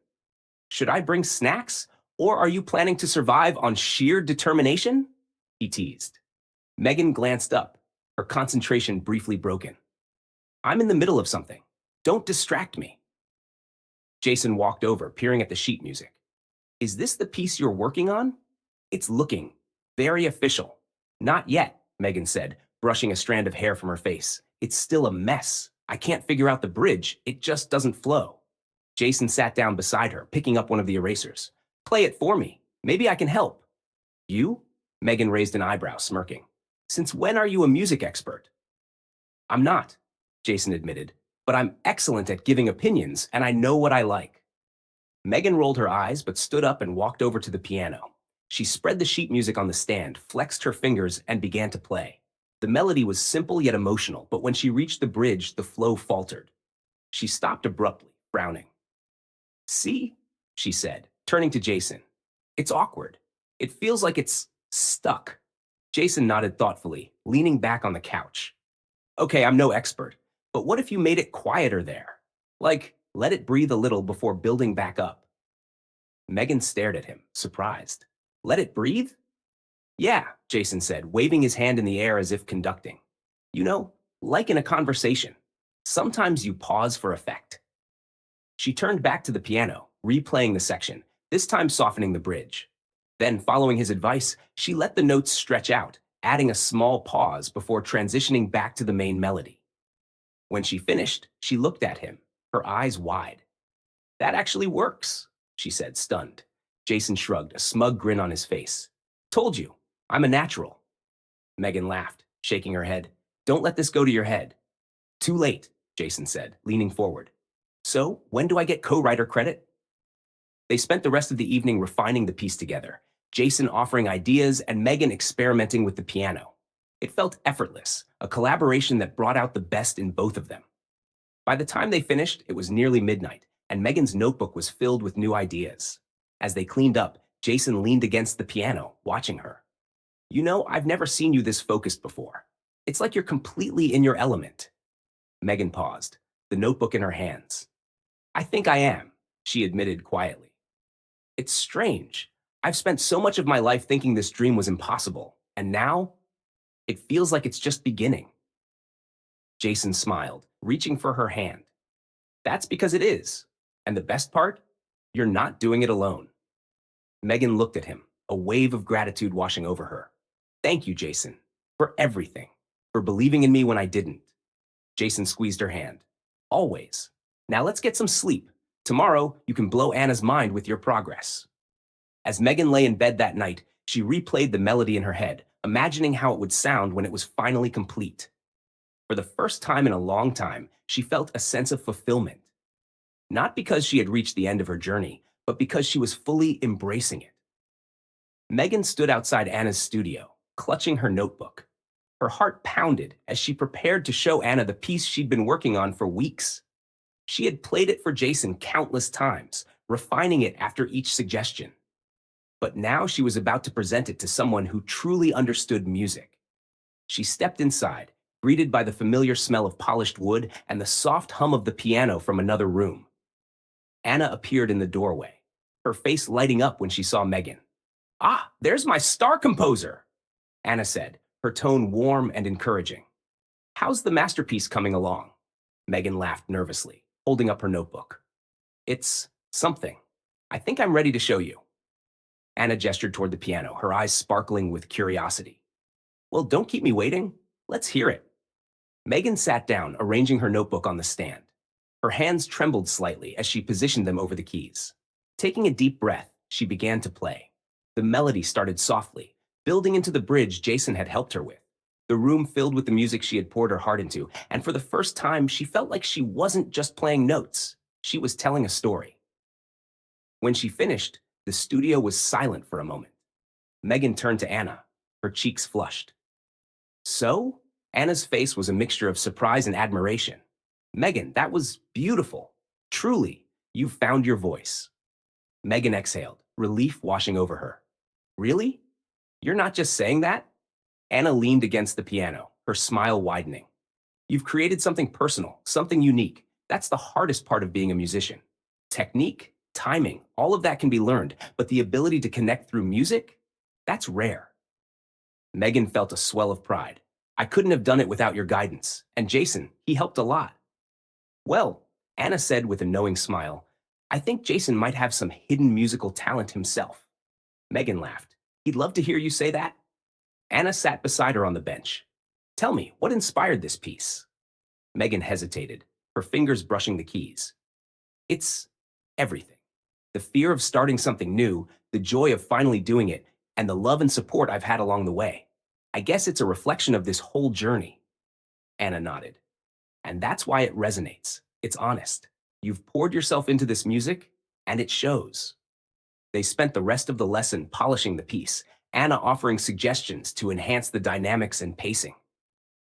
Should I bring snacks, or are you planning to survive on sheer determination? He teased. Megan glanced up, her concentration briefly broken. I'm in the middle of something. Don't distract me. Jason walked over, peering at the sheet music. Is this the piece you're working on? It's looking very official. Not yet, Megan said, brushing a strand of hair from her face. It's still a mess. I can't figure out the bridge. It just doesn't flow. Jason sat down beside her, picking up one of the erasers. Play it for me. Maybe I can help. You? Megan raised an eyebrow, smirking. Since when are you a music expert? I'm not, Jason admitted, but I'm excellent at giving opinions, and I know what I like. Megan rolled her eyes but stood up and walked over to the piano. She spread the sheet music on the stand, flexed her fingers, and began to play. The melody was simple yet emotional, but when she reached the bridge, the flow faltered. She stopped abruptly, frowning. See, she said, turning to Jason. It's awkward. It feels like it's stuck. Jason nodded thoughtfully, leaning back on the couch. Okay, I'm no expert, but what if you made it quieter there? Like, let it breathe a little before building back up. Megan stared at him, surprised. Let it breathe? Yeah, Jason said, waving his hand in the air as if conducting. You know, like in a conversation. Sometimes you pause for effect. She turned back to the piano, replaying the section, this time softening the bridge. Then, following his advice, she let the notes stretch out, adding a small pause before transitioning back to the main melody. When she finished, she looked at him, her eyes wide. That actually works, she said, stunned. Jason shrugged, a smug grin on his face. Told you, I'm a natural. Megan laughed, shaking her head. Don't let this go to your head. Too late, Jason said, leaning forward. So, when do I get co-writer credit? They spent the rest of the evening refining the piece together, Jason offering ideas and Megan experimenting with the piano. It felt effortless, a collaboration that brought out the best in both of them. By the time they finished, it was nearly midnight, and Megan's notebook was filled with new ideas. As they cleaned up, Jason leaned against the piano, watching her. You know, I've never seen you this focused before. It's like you're completely in your element. Megan paused, the notebook in her hands. I think I am, she admitted quietly. It's strange. I've spent so much of my life thinking this dream was impossible, and now it feels like it's just beginning. Jason smiled, reaching for her hand. That's because it is. And the best part? You're not doing it alone. Megan looked at him, a wave of gratitude washing over her. Thank you, Jason, for everything, for believing in me when I didn't. Jason squeezed her hand. Always. Now let's get some sleep. Tomorrow, you can blow Anna's mind with your progress. As Megan lay in bed that night, she replayed the melody in her head, imagining how it would sound when it was finally complete. For the first time in a long time, she felt a sense of fulfillment. Not because she had reached the end of her journey, but because she was fully embracing it. Megan stood outside Anna's studio, clutching her notebook. Her heart pounded as she prepared to show Anna the piece she'd been working on for weeks. She had played it for Jason countless times, refining it after each suggestion. But now she was about to present it to someone who truly understood music. She stepped inside, greeted by the familiar smell of polished wood and the soft hum of the piano from another room. Anna appeared in the doorway, her face lighting up when she saw Megan. Ah, there's my star composer, Anna said, her tone warm and encouraging. How's the masterpiece coming along? Megan laughed nervously, holding up her notebook. It's something. I think I'm ready to show you. Anna gestured toward the piano, her eyes sparkling with curiosity. Well, don't keep me waiting. Let's hear it. Megan sat down, arranging her notebook on the stand. Her hands trembled slightly as she positioned them over the keys. Taking a deep breath, she began to play. The melody started softly, building into the bridge Jason had helped her with. The room filled with the music she had poured her heart into, and for the first time, she felt like she wasn't just playing notes. She was telling a story. When she finished, the studio was silent for a moment. Megan turned to Anna, her cheeks flushed. So? Anna's face was a mixture of surprise and admiration. Megan, that was beautiful. Truly, you found your voice. Megan exhaled, relief washing over her. Really? You're not just saying that? Anna leaned against the piano, her smile widening. You've created something personal, something unique. That's the hardest part of being a musician. Technique, timing, all of that can be learned, but the ability to connect through music? That's rare. Megan felt a swell of pride. I couldn't have done it without your guidance. And Jason, he helped a lot. Well, Anna said with a knowing smile, I think Jason might have some hidden musical talent himself. Megan laughed. He'd love to hear you say that. Anna sat beside her on the bench. Tell me, what inspired this piece? Megan hesitated, her fingers brushing the keys. It's everything. The fear of starting something new, the joy of finally doing it, and the love and support I've had along the way. I guess it's a reflection of this whole journey. Anna nodded. And that's why it resonates. It's honest. You've poured yourself into this music, and it shows. They spent the rest of the lesson polishing the piece, Anna offering suggestions to enhance the dynamics and pacing.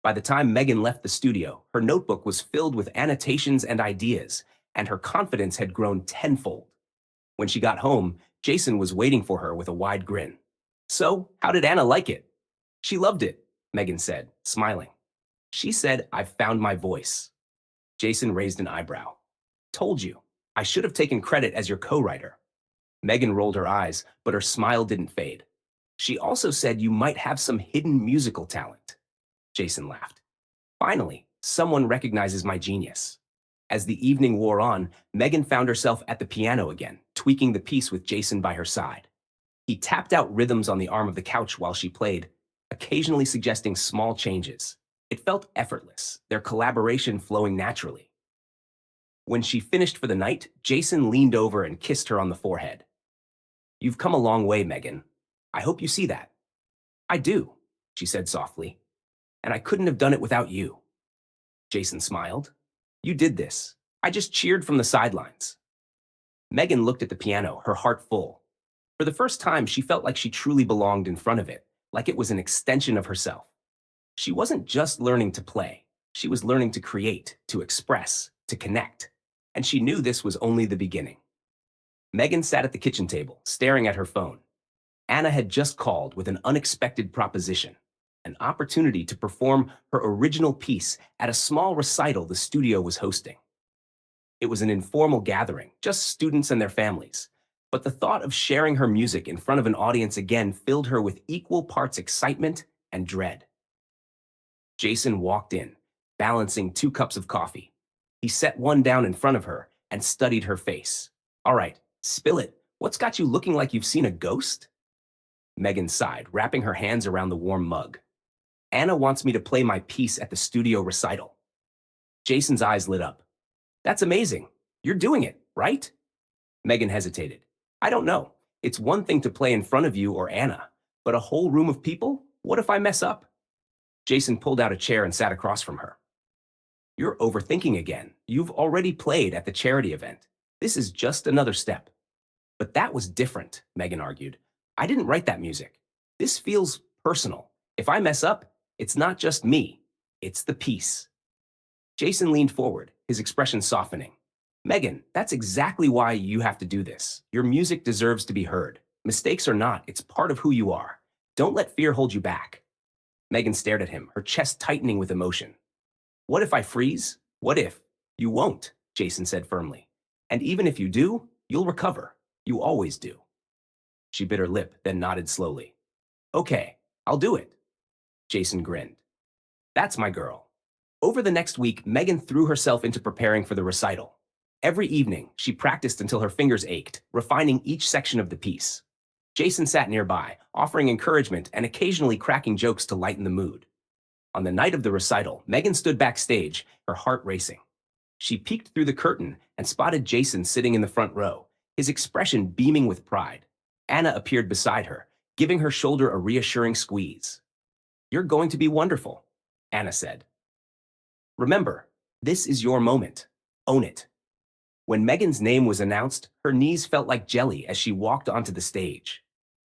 By the time Megan left the studio, her notebook was filled with annotations and ideas, and her confidence had grown tenfold. When she got home, Jason was waiting for her with a wide grin. So, how did Anna like it? She loved it, Megan said, smiling. She said, I've found my voice. Jason raised an eyebrow. Told you. I should have taken credit as your co-writer. Megan rolled her eyes, but her smile didn't fade. She also said you might have some hidden musical talent. Jason laughed. Finally, someone recognizes my genius. As the evening wore on, Megan found herself at the piano again, tweaking the piece with Jason by her side. He tapped out rhythms on the arm of the couch while she played, occasionally suggesting small changes. It felt effortless, their collaboration flowing naturally. When she finished for the night, Jason leaned over and kissed her on the forehead. You've come a long way, Megan. I hope you see that. I do, she said softly. And I couldn't have done it without you. Jason smiled. You did this. I just cheered from the sidelines. Megan looked at the piano, her heart full. For the first time, she felt like she truly belonged in front of it, like it was an extension of herself. She wasn't just learning to play. She was learning to create, to express, to connect. And she knew this was only the beginning. Megan sat at the kitchen table, staring at her phone. Anna had just called with an unexpected proposition, an opportunity to perform her original piece at a small recital the studio was hosting. It was an informal gathering, just students and their families. But the thought of sharing her music in front of an audience again filled her with equal parts excitement and dread. Jason walked in, balancing 2 cups of coffee. He set one down in front of her and studied her face. All right, spill it. What's got you looking like you've seen a ghost? Megan sighed, wrapping her hands around the warm mug. Anna wants me to play my piece at the studio recital. Jason's eyes lit up. That's amazing. You're doing it, right? Megan hesitated. I don't know. It's one thing to play in front of you or Anna, but a whole room of people? What if I mess up? Jason pulled out a chair and sat across from her. You're overthinking again. You've already played at the charity event. This is just another step. But that was different, Megan argued. I didn't write that music. This feels personal. If I mess up, it's not just me. It's the piece. Jason leaned forward, his expression softening. Megan, that's exactly why you have to do this. Your music deserves to be heard. Mistakes or not, it's part of who you are. Don't let fear hold you back. Megan stared at him, her chest tightening with emotion. What if I freeze? What if? You won't, Jason said firmly. And even if you do, you'll recover. You always do. She bit her lip, then nodded slowly. Okay, I'll do it. Jason grinned. That's my girl. Over the next week, Megan threw herself into preparing for the recital. Every evening, she practiced until her fingers ached, refining each section of the piece. Jason sat nearby, offering encouragement and occasionally cracking jokes to lighten the mood. On the night of the recital, Megan stood backstage, her heart racing. She peeked through the curtain and spotted Jason sitting in the front row, his expression beaming with pride. Anna appeared beside her, giving her shoulder a reassuring squeeze. "You're going to be wonderful," Anna said. "Remember, this is your moment. Own it." When Megan's name was announced, her knees felt like jelly as she walked onto the stage.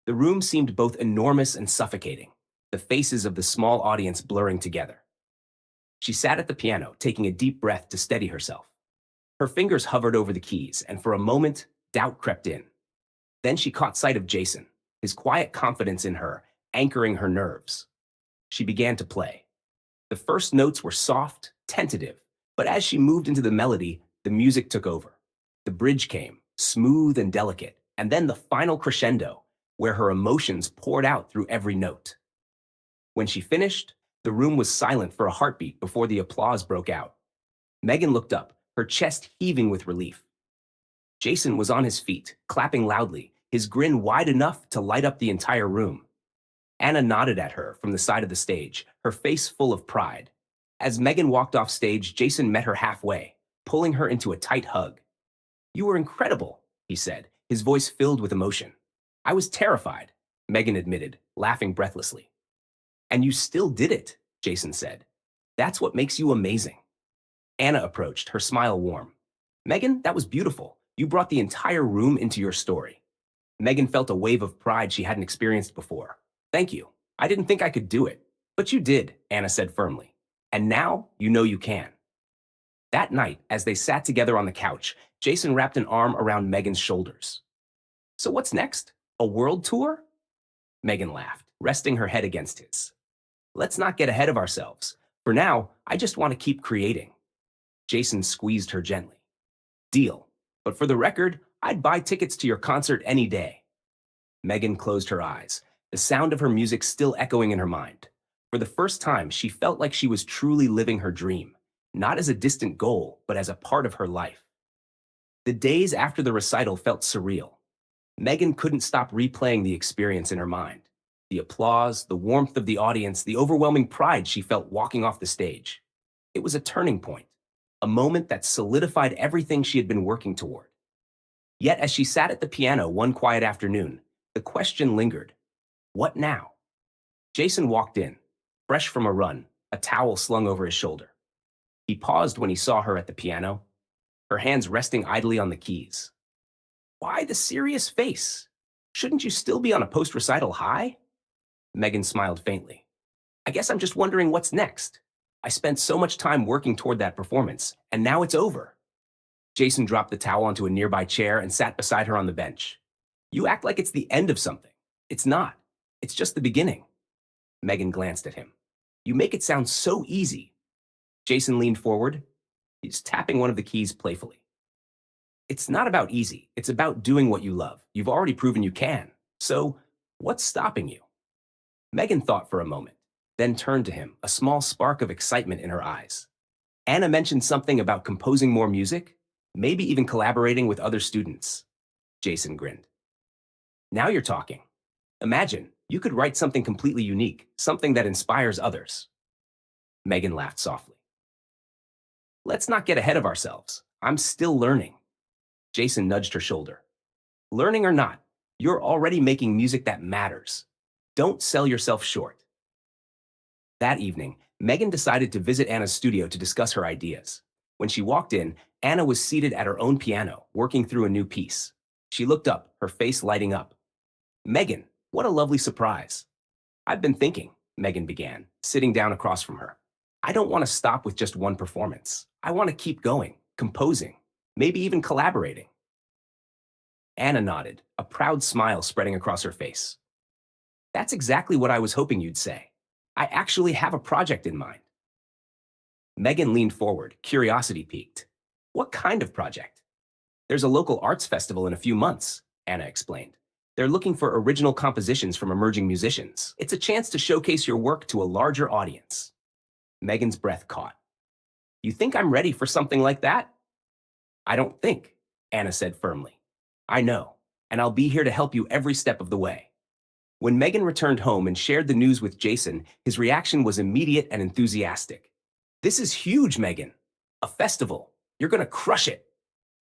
The room seemed both enormous and suffocating, the faces of the small audience blurring together. She sat at the piano, taking a deep breath to steady herself. Her fingers hovered over the keys, and for a moment, doubt crept in. Then she caught sight of Jason, his quiet confidence in her, anchoring her nerves. She began to play. The first notes were soft, tentative, but as she moved into the melody, the music took over. The bridge came, smooth and delicate, and then the final crescendo, where her emotions poured out through every note. When she finished, the room was silent for a heartbeat before the applause broke out. Megan looked up, her chest heaving with relief. Jason was on his feet, clapping loudly, his grin wide enough to light up the entire room. Anna nodded at her from the side of the stage, her face full of pride. As Megan walked off stage, Jason met her halfway, pulling her into a tight hug. "You were incredible," he said, his voice filled with emotion. "I was terrified," Megan admitted, laughing breathlessly. "And you still did it," Jason said. "That's what makes you amazing." Anna approached, her smile warm. "Megan, that was beautiful. You brought the entire room into your story." Megan felt a wave of pride she hadn't experienced before. "Thank you. I didn't think I could do it." "But you did," Anna said firmly. "And now you know you can." That night, as they sat together on the couch, Jason wrapped an arm around Megan's shoulders. "So what's next? A world tour?" Megan laughed, resting her head against his. "Let's not get ahead of ourselves. For now, I just want to keep creating." Jason squeezed her gently. "Deal. But for the record, I'd buy tickets to your concert any day." Megan closed her eyes, the sound of her music still echoing in her mind. For the first time, she felt like she was truly living her dream, not as a distant goal, but as a part of her life. The days after the recital felt surreal. Megan couldn't stop replaying the experience in her mind. The applause, the warmth of the audience, the overwhelming pride she felt walking off the stage. It was a turning point, a moment that solidified everything she had been working toward. Yet as she sat at the piano one quiet afternoon, the question lingered. What now? Jason walked in, fresh from a run, a towel slung over his shoulder. He paused when he saw her at the piano, her hands resting idly on the keys. "Why the serious face? Shouldn't you still be on a post-recital high?" Megan smiled faintly. "I guess I'm just wondering what's next. I spent so much time working toward that performance, and now it's over." Jason dropped the towel onto a nearby chair and sat beside her on the bench. "You act like it's the end of something. It's not. It's just the beginning." Megan glanced at him. "You make it sound so easy." Jason leaned forward. He's tapping one of the keys playfully. "It's not about easy. It's about doing what you love. You've already proven you can. So, what's stopping you?" Megan thought for a moment, then turned to him, a small spark of excitement in her eyes. "Anna mentioned something about composing more music, maybe even collaborating with other students." Jason grinned. "Now you're talking. Imagine, you could write something completely unique, something that inspires others." Megan laughed softly. "Let's not get ahead of ourselves. I'm still learning." Jason nudged her shoulder. "Learning or not, you're already making music that matters. Don't sell yourself short." That evening, Megan decided to visit Anna's studio to discuss her ideas. When she walked in, Anna was seated at her own piano, working through a new piece. She looked up, her face lighting up. "Megan, what a lovely surprise." "I've been thinking," Megan began, sitting down across from her. "I don't want to stop with just one performance. I want to keep going, composing, maybe even collaborating." Anna nodded, a proud smile spreading across her face. "That's exactly what I was hoping you'd say. I actually have a project in mind." Megan leaned forward, curiosity piqued. "What kind of project?" "There's a local arts festival in a few months," Anna explained. "They're looking for original compositions from emerging musicians. It's a chance to showcase your work to a larger audience." Megan's breath caught. You think I'm ready for something like that? I don't think, Anna said firmly. I know, and I'll be here to help you every step of the way. When Megan returned home and shared the news with Jason, his reaction was immediate and enthusiastic. This is huge, Megan. A festival. You're going to crush it.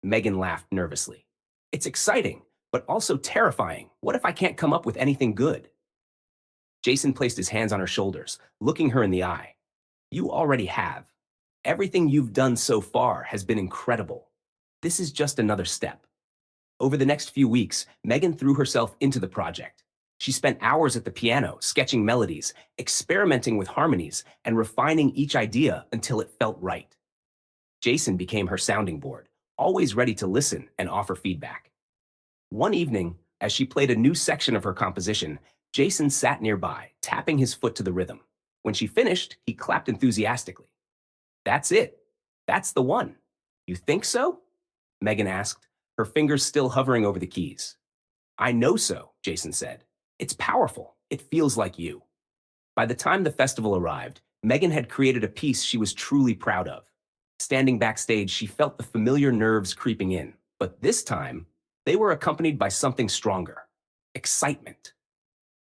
Megan laughed nervously. It's exciting, but also terrifying. What if I can't come up with anything good? Jason placed his hands on her shoulders, looking her in the eye. You already have. Everything you've done so far has been incredible. This is just another step. Over the next few weeks, Megan threw herself into the project. She spent hours at the piano, sketching melodies, experimenting with harmonies, and refining each idea until it felt right. Jason became her sounding board, always ready to listen and offer feedback. One evening, as she played a new section of her composition, Jason sat nearby, tapping his foot to the rhythm. When she finished, he clapped enthusiastically. That's it. That's the one. You think so? Megan asked, her fingers still hovering over the keys. I know so, Jason said. It's powerful. It feels like you. By the time the festival arrived, Megan had created a piece she was truly proud of. Standing backstage, she felt the familiar nerves creeping in, but this time, they were accompanied by something stronger: excitement.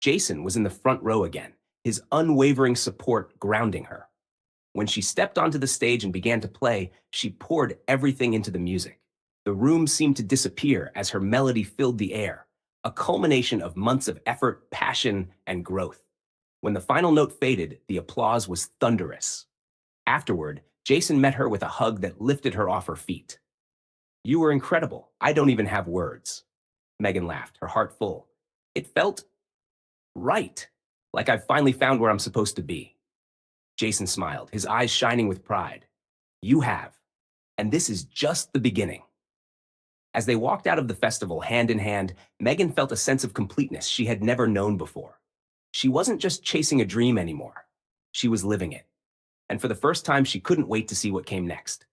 Jason was in the front row again, his unwavering support grounding her. When she stepped onto the stage and began to play, she poured everything into the music. The room seemed to disappear as her melody filled the air, a culmination of months of effort, passion, and growth. When the final note faded, the applause was thunderous. Afterward, Jason met her with a hug that lifted her off her feet. You were incredible. I don't even have words. Megan laughed, her heart full. It felt right, like I've finally found where I'm supposed to be. Jason smiled, his eyes shining with pride. You have, and this is just the beginning. As they walked out of the festival hand in hand, Megan felt a sense of completeness she had never known before. She wasn't just chasing a dream anymore. She was living it. And for the first time, she couldn't wait to see what came next.